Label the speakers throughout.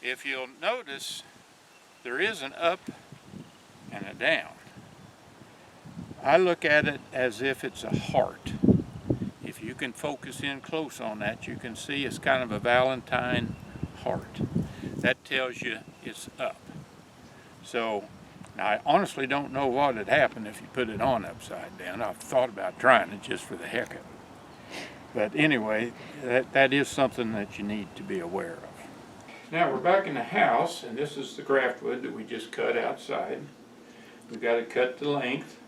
Speaker 1: if you'll notice, there is an up and a down. I look at it as if it's a heart. If you can focus in close on that, you can see it's kind of a Valentine heart. That tells you it's up. So, now I honestly don't know what would happen if you put it on upside down. I've thought about trying it just for the heck of it. But anyway, that is something that you need to be aware of. Now we're back in the house, and this is the graftwood that we just cut outside. We've got to cut the length.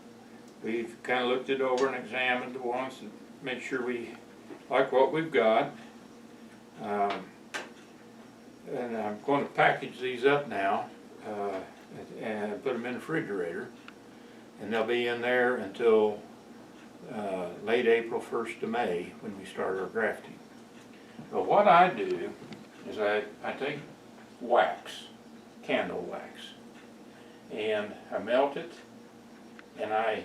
Speaker 1: We've kind of looked it over and examined the ones to make sure we like what we've got. And I'm going to package these up now and put them in the refrigerator. And they'll be in there until late April, 1st of May when we start our grafting. But what I do is I take wax, candle wax, and I melt it, and I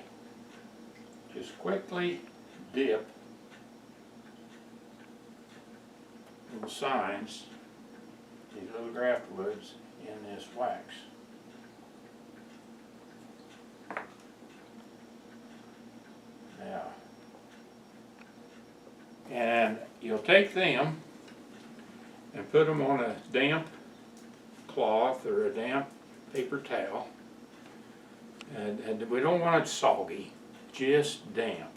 Speaker 1: just quickly dip little signs, these little graftwoods, in this wax. Now, and you'll take them and put them on a damp cloth or a damp paper towel, and we don't want it soggy, just damp.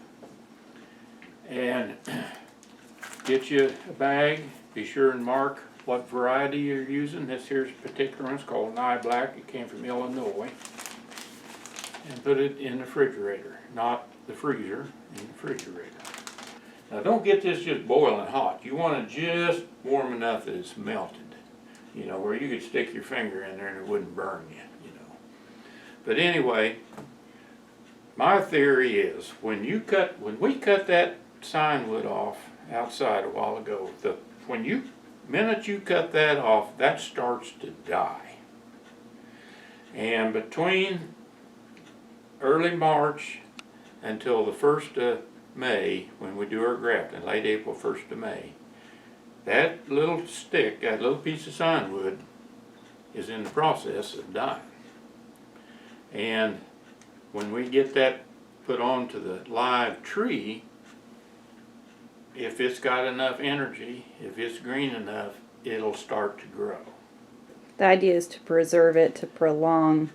Speaker 1: And get you a bag, be sure and mark what variety you're using. This here's a particular one, it's called Nye Black, it came from Illinois. And put it in the refrigerator, not the freezer, in the refrigerator. Now don't get this just boiling hot. You want it just warm enough that it's melted. You know, where you could stick your finger in there and it wouldn't burn you, you know. But anyway, my theory is when we cut that sign wood off outside a while ago, minute you cut that off, that starts to die. And between early March until the 1st of May, when we do our grafting, late April, 1st of May, that little stick, that little piece of sign wood is in the process of dying. And when we get that put onto the live tree, if it's got enough energy, if it's green enough, it'll start to grow.
Speaker 2: The idea is to preserve it, to prolong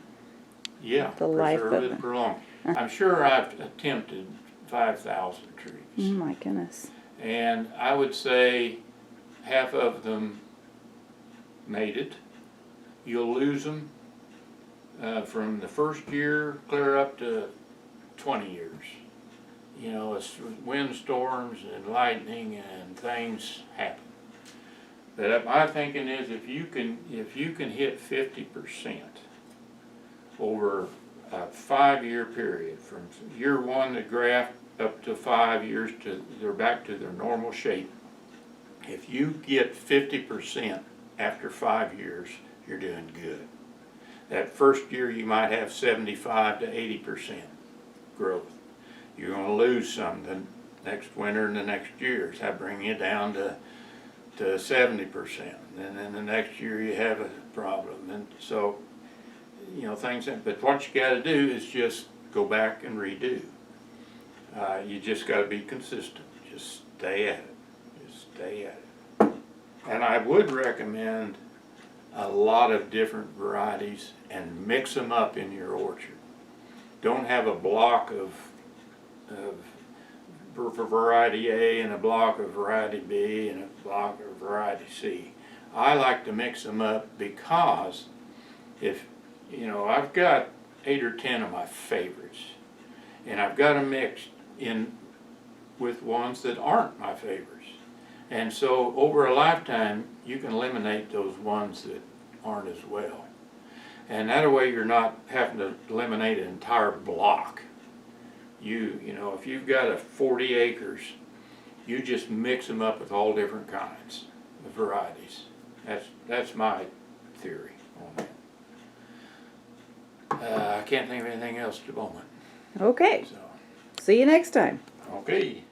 Speaker 2: the life of it.
Speaker 1: Prolong. I'm sure I've attempted 5,000 trees.
Speaker 2: Oh my goodness.
Speaker 1: And I would say half of them made it. You'll lose them from the first year clear up to 20 years. You know, it's windstorms and lightning and things happen. But my thinking is if you can hit 50% over a 5-year period, from year 1 to graft up to 5 years to they're back to their normal shape. If you get 50% after 5 years, you're doing good. That first year you might have 75 to 80% growth. You're going to lose some the next winter and the next years. That bring you down to 70%. And then the next year you have a problem. And so, you know, but what you got to do is just go back and redo. You just got to be consistent. Just stay at it. Just stay at it. And I would recommend a lot of different varieties and mix them up in your orchard. Don't have a block of variety A and a block of variety B and a block of variety C. I like to mix them up because if, you know, I've got 8 or 10 of my favorites, and I've got them mixed in with ones that aren't my favorites. And so over a lifetime, you can eliminate those ones that aren't as well. And that way you're not having to eliminate an entire block. You know, if you've got 40 acres, you just mix them up with all different kinds of varieties. That's my theory on that. I can't think of anything else at the moment.
Speaker 2: Okay.
Speaker 1: So,
Speaker 2: See you next time.
Speaker 1: okay.